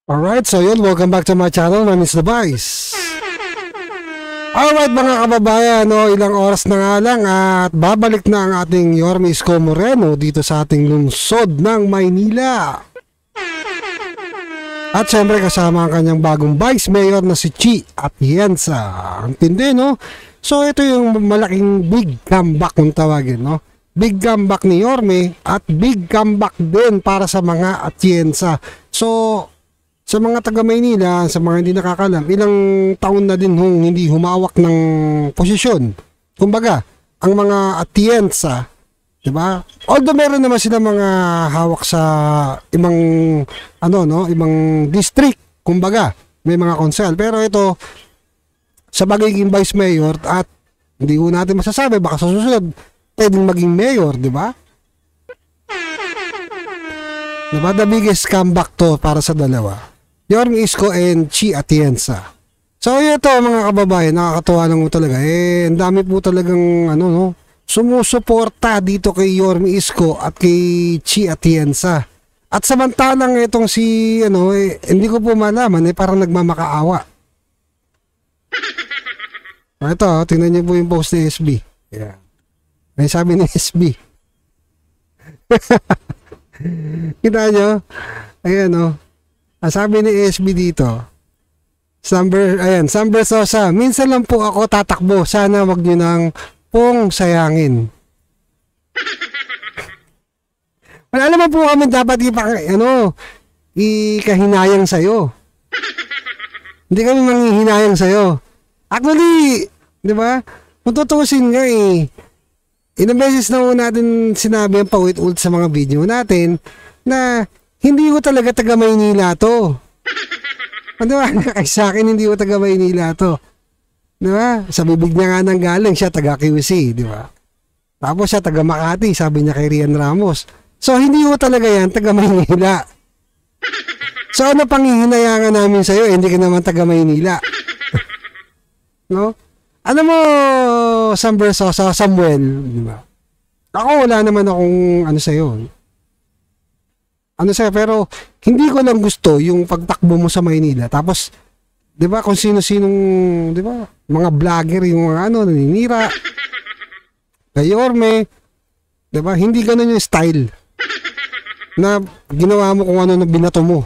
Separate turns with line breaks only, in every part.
Alright, so yun, welcome back to my channel. My name is The Vice. Alright mga kababayan, no, ilang oras na nga lang at babalik na ang ating Yorme Isko Moreno dito sa ating lungsod ng Maynila. At syempre kasama ang kanyang bagong Vice Mayor na si Chi Atienza. Ang tindi, no? So ito yung malaking big comeback kung tawagin, no? Big comeback ni Yorme at big comeback din para sa mga Atienza. So sa mga taga Maynila, sa mga hindi nakakalam, ilang taon na din hindi humawak ng posisyon. Kumbaga, ang mga Atienza, di ba? Although meron naman sila mga hawak sa ibang district, kumbaga, may mga konsel. Pero ito, sa pagiging vice mayor, at hindi ko natin masasabi, baka sa susunod, pwedeng maging mayor, di ba? Diba? The biggest comeback to para sa dalawa. Yorme Isko and Chi Atienza. So ito mga kababayan, nakakatuwa lang mo talaga. Ang dami po talagang sumusuporta dito kay Yorme Isko at kay Chi Atienza. At samantalang itong si hindi ko po malaman, parang nagmamakaawa. Ito, tingnan niyo po yung post ni SB. Yeah. May sabi ni SB. Kita nyo? Ayan Ang sabi ni SB dito, Samber Sosa, minsan lang po ako tatakbo. Sana wag nyo nang pong sayangin. Wala naman po kami dapat ikahinayang sa'yo. Hindi kami manghihinayang sa'yo. Actually, di ba? Kung tutusin nga ilang beses na natin sinabi ang paulit-ulit sa mga video natin na hindi ko talaga taga Maynila to. Di ba? Kay sa akin, hindi ko taga Maynila to. Di ba? Sa bibig niya nga nang galing, siya taga QC, di ba? Tapos siya taga Makati, sabi niya kay Rian Ramos. So, hindi ko talaga yan taga Maynila. So, ano pang hihinayangan namin sa'yo? Hindi ka naman taga Maynila. No? Ano mo, Samber Sosa, Samuel, di ba? Ako, wala naman akong sa'yo. Pero hindi ko lang gusto yung pagtakbo mo sa Maynila. Tapos, 'di ba, kung sino-sinong, 'di ba, mga vlogger yung mga naninira. Kay Yorme, 'di ba? Hindi ganoon yung style na ginawa mo kung ano na binato mo.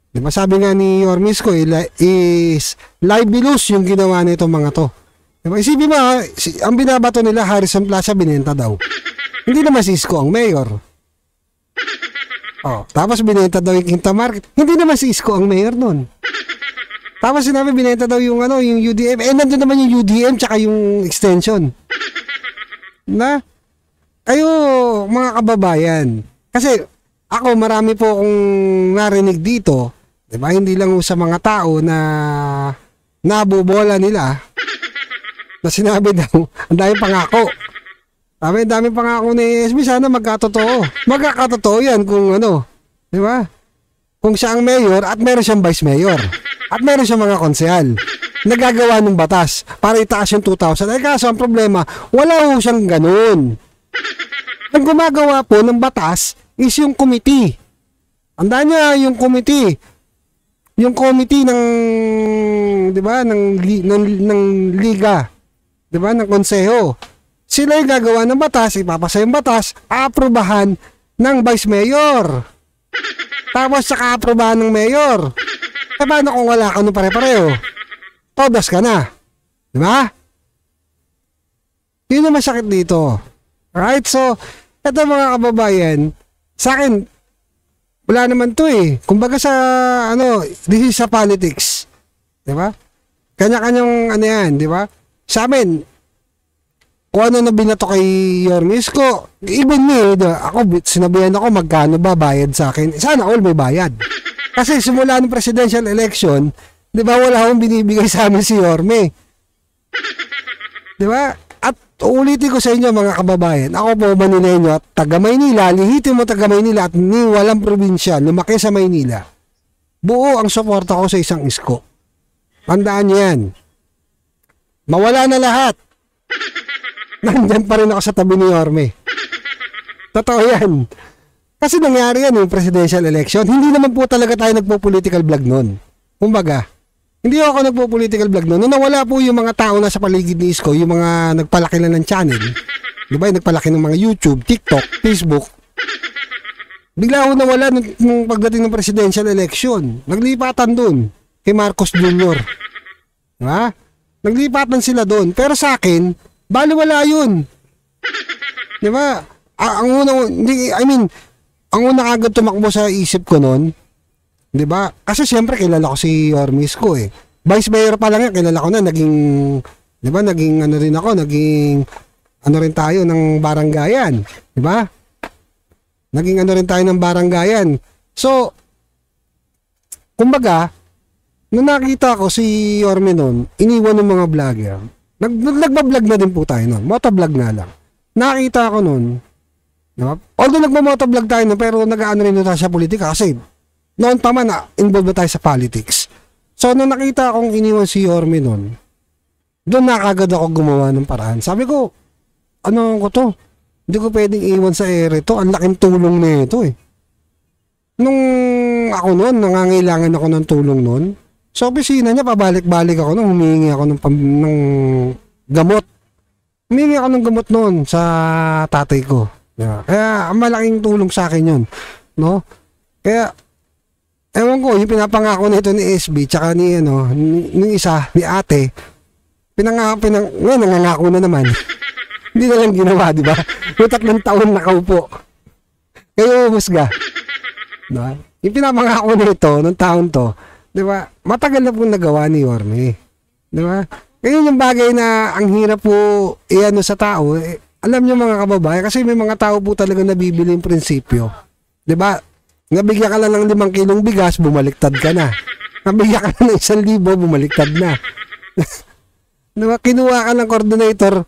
'Di ba? Sabi nga ni Yorme Isko is libelous yung ginawa nito mga to. 'Di ba? Isipin mo, ang binabato nila Harrison Plaza binenta daw. Hindi naman si Isko ang mayor. Tapos binenta daw yung Quinta Market. Hindi naman si Isko ang mayor nun. Tapos sinabi binenta daw yung UDM. Nandun naman yung UDM tsaka yung extension. Na? Kayo, mga kababayan. Kasi ako, marami po akong narinig dito. Diba? Hindi lang sa mga tao na nabubola nila. Na sinabi daw, ang dami pangako. Dami pangako ni SB, sana magkatotoo. Magkakatotoo yan kung di ba? Kung siya ang mayor at meron siyang vice mayor. At meron siyang mga konsehal. Nagagawa ng batas para itaas yung 2,000. Kaso ang problema, wala ho siyang ganun. Ang gumagawa po ng batas is yung committee. Andaan niya yung committee. Yung committee ng, di ba, ng liga. Di ba, ng konseho. Sila yung gagawa ng batas, ipapasa yung batas, aaprubahan ng vice mayor. Tapos saka aaprubahan ng mayor. Paano kung wala ka nung pare-pareho? Todas ka na. Diba? Yun yung masakit dito. Alright, so, eto mga kababayan, sa akin, wala naman to Kumbaga sa, this is sa politics. Diba? Kanya-kanyang yan, diba? Sa amin, kung ano na binato kay Yorme Isko, even me, ako, sinabihan ako magkano ba bayad sa akin. Sana all may bayad. Kasi simula ng presidential election, di ba, wala akong binibigay sa amin si Yorme. Di ba? At ulitin ko sa inyo mga kababayan, ako po Manileño at taga Maynila, lihitin mo taga Maynila at walang probinsya, lumaki sa Maynila. Buo ang suporta ko sa isang Isko. Tandaan niyo yan. Mawala na lahat. Nandyan pa rin ako sa tabi ni Yorme. Totoo yan. Kasi nangyari yan yung presidential election. Hindi naman po talaga tayo nagpo-political vlog nun. Kumbaga, hindi ako nagpo-political vlog nun. Nung nawala po yung mga tao na sa paligid ni Isko, yung mga nagpalaki lang ng channel, di ba? Yung nagpalaki ng mga YouTube, TikTok, Facebook. Bigla ako nawala nung pagdating ng presidential election. Naglipatan dun kay Marcos Jr. Di ba? Naglipatan sila dun. Pero sa akin, baliwala yun. Di ba? Ang una agad tumakbo sa isip ko noon, 'di ba? Kasi siyempre kilala ko si Yorme Isko eh. Vice Mayor pa lang yan, kilala ko na, naging 'di ba? Naging ano rin ako, naging ano rin tayo ng baranggayan, 'di ba? Naging ano rin tayo ng baranggayan. So, kumbaga, nung nakita ko si Yorme noon, iniwan ng mga vlogger. Nagba-vlog na din po tayo noon. Motovlog nga lang. Nakita ko noon, diba? Although nagmamotovlog tayo na, pero nag-aano rin tayo sa politika kasi noon pa man involved na tayo sa politics. So nung nakita akong iniwan si Yorme noon, doon na kagad ako gumawa ng paraan. Sabi ko, ano ko to? Hindi ko pwedeng iwan sa ere to. Ang laking tulong na ito eh. Nung ako noon, nangangailangan ako ng tulong noon, sa opisina niya, pabalik-balik ako nung humingi ako ng gamot. Humingi ako ng gamot noon sa tatay ko. Yeah. Kaya malaking tulong sa akin yun, no? Kaya ewan ko, yung pinapangako nito ni SB tsaka ni ni isa, ni ate, ngayon nangangako na naman. Hindi na lang ginawa, di ba? Yung 3 taon nakaupo. Kayo umusga. No? Yung pinapangako nito nung taon to, di ba? Matagal na pong nagawa ni Yorme. Di ba? Kaya yung bagay na ang hirap po iano sa tao, alam niyo mga kababayan, kasi may mga tao po talaga nabibili yung prinsipyo. 'Di ba? Nabigyan ka lang ng 5 kilong bigas, bumaliktad ka na. Nabigyan ka lang ng 1,000, bumaliktad na. 'Di ba? Kinuha ka ng coordinator,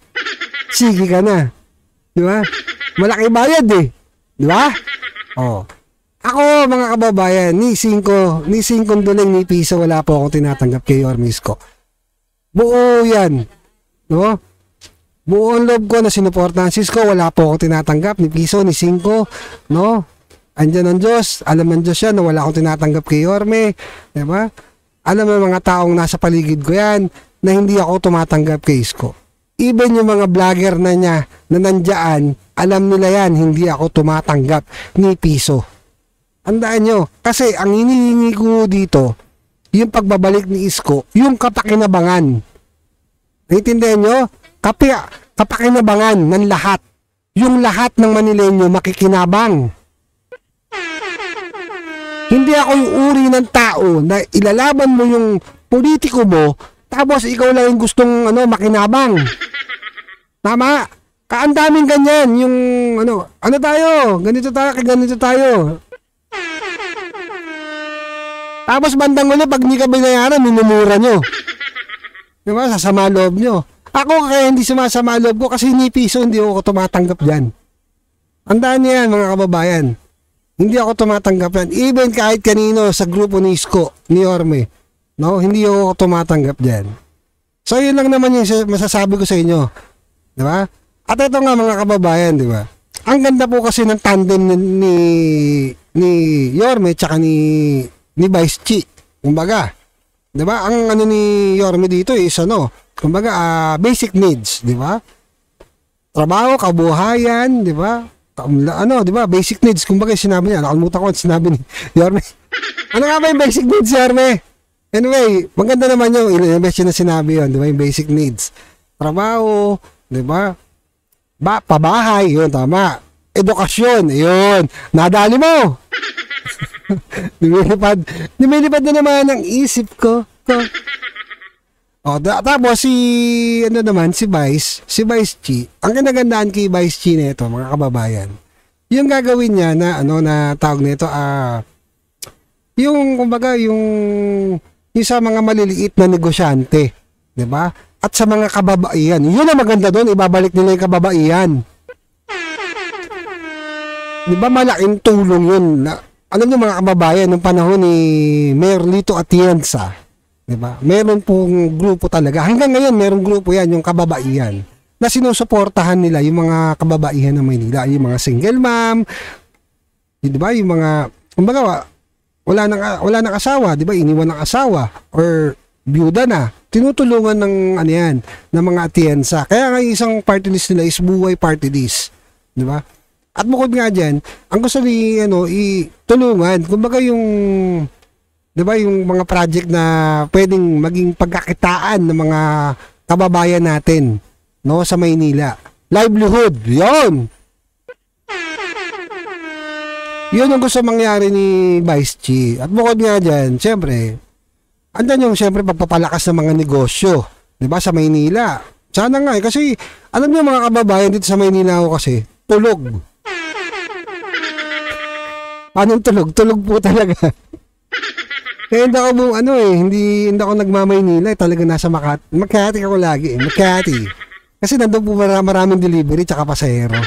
sige ka na. 'Di ba? Malaki bayad eh. 'Di ba? Oh. Ako mga kababayan, ni 5 duling ni piso wala po akong tinatanggap kay Yorme Isko. Buo 'yan. No? Buo ang loob ko na sinuportahan si Isko, wala po ako tinatanggap ni piso, ni 5, no? Andiyan ang Diyos, alam ng Diyos yan na wala akong tinatanggap kay Yorme, diba? Alam ng mga taong nasa paligid ko yan na hindi ako tumatanggap kay Isko. Even yung mga vlogger na niya na nandiyan, alam nila yan, hindi ako tumatanggap ni piso. Andaan nyo, kasi ang hinihingi ko dito, yung pagbabalik ni Isko, yung kapakinabangan. Naintindihan nyo? Kapakinabangan ng lahat. Yung lahat ng Manileño makikinabang. Hindi ako yung uri ng tao na ilalaban mo yung politiko mo, tapos ikaw lang yung gustong makinabang. Tama? Ang daming ganyan, yung tayo, ganito tayo. Tapos bandang ulo, pag hindi ka binayaran, minumura nyo. Diba? Sasama loob nyo. Ako kaya hindi sumasama loob ko kasi ni piso hindi ako tumatanggap dyan. Andaan niya yan mga kababayan. Hindi ako tumatanggap yan. Even kahit kanino sa grupo ni Isko, ni Yorme. No? Hindi ako tumatanggap dyan. So yun lang naman yung masasabi ko sa inyo. Diba? At ito nga mga kababayan, diba? Ang ganda po kasi ng tandem ni Yorme tsaka ni Vice Chi. Kumbaga. Diba? Ang ni Yorme dito is kumbaga, basic needs, di ba? Trabaho, kabuhayan, di ba? Di ba? Basic needs, kumbaga sinabi niya, nakalimutan ko at sinabi ni Yorme. Ano nga ba yung basic needs, Yorme? Anyway, maganda naman yung ilang na sinabi yun, di ba? Yung basic needs. Trabaho, di ba? Pabahay, yun, tama. Edukasyon, yun. Nadali mo! Lumilipad na naman ang isip ko. Tapos si Vice Chi, ang kinagandaan kay Vice Chi nito, mga kababayan, yung gagawin niya na tawag nito, yung kumbaga yung sa mga maliliit na negosyante, 'di ba? At sa mga kababaihan. Yun ang maganda doon, ibabalik nila yung kababaihan. 'Di ba malaking tulong 'yun? Alam niyo mga kababayan, nung panahon ni Mayor Lito Atienza, diba? Meron pong grupo talaga. Hanggang ngayon, merong grupo yan, yung kababaihan, na sinusuportahan nila yung mga kababaihan ng Maynila, yung mga single mom, Di ba? Yung mga, kumbaga, wala nang asawa, di ba? Iniwan ng asawa or byuda na. Tinutulungan ng ano yan, ng mga atiyensa. Kaya nga yung isang party list nila is buhay party list. Di ba? At bukod nga dyan, ang gusto ni itulungan, kumbaga yung, di ba, yung mga project na pwedeng maging pagkakitaan ng mga kababayan natin, no, sa Maynila. Livelihood, yon. Yun ang gusto mangyari ni Vice Chi. At bukod nga dyan, syempre, andan yung syempre pagpapalakas ng mga negosyo, di ba, sa Maynila. Sana nga kasi alam niyo mga kababayan dito sa Maynila ako kasi, tulog. Anong tulog? Tulog po talaga. Kaya hindi ako hindi ako nagmamaynila, talaga nasa Makati ako lagi, Makati. Kasi nandoon po maraming delivery tsaka pasahero.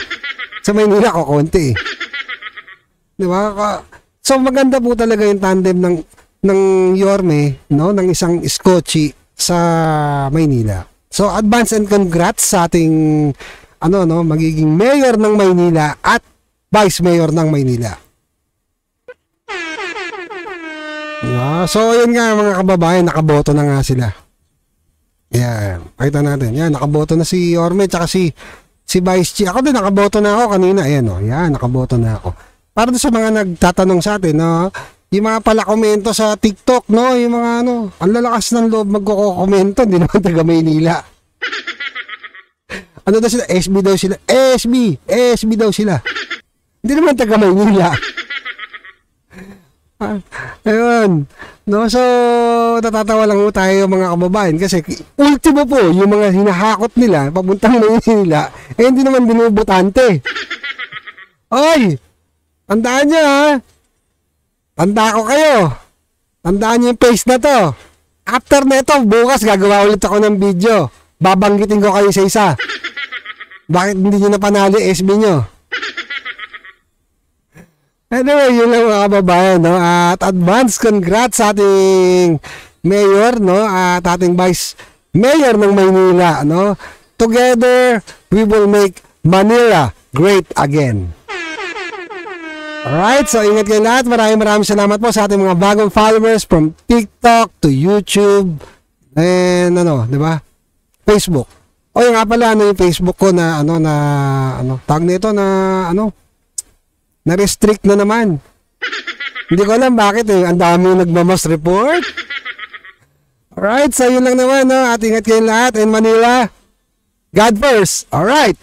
Sa Maynila ko konti. Di ba? So maganda po talaga yung tandem ng Yorme, no, ng isang Scotchy sa Maynila. So advance and congrats sa ating magiging mayor ng Maynila at vice mayor ng Maynila. So yun nga mga kababayan, nakaboto na nga sila. Yan, pakita natin. Yan, nakaboto na si Yorme tsaka si Vice Chi. Ako din nakaboto na ako kanina. Ayan yan, nakaboto na ako. Para sa mga nagtatanong sa atin, no, yung mga pala komento sa TikTok, no, yung mga ang lalakas ng loob magko-komento, hindi naman taga Maynila. Ano daw sila? SB daw sila. SB daw sila. Hindi naman taga Maynila. Ayun. No, so natatawa lang po tayo mga kababayan kasi ultimo po yung mga hinahakot nila papuntang Maynila hindi naman binubutante. Oy! Tandaan nyo ha. Tanda ko kayo. Tandaan nyo yung face na to. After neto, bukas gagawa ulit ako ng video. Babanggitin ko kayo sa isa. Bakit hindi nyo napanali SB nyo? Anyway, yun lang mga kababayan, no? At advance congrats sa ating mayor, no? At ating vice mayor ng Maynila, no? Together, we will make Manila great again. Alright, so ingat kayo lahat. Maraming salamat po sa ating mga bagong followers from TikTok to YouTube and di ba? Facebook. O yung nga pala, yung Facebook ko na tag nito na na-restrict na naman. Hindi ko alam bakit ang dami nagmamos report. Alright, so yun lang naman, no? At ingat kayo lahat. And Manila, God first. Alright.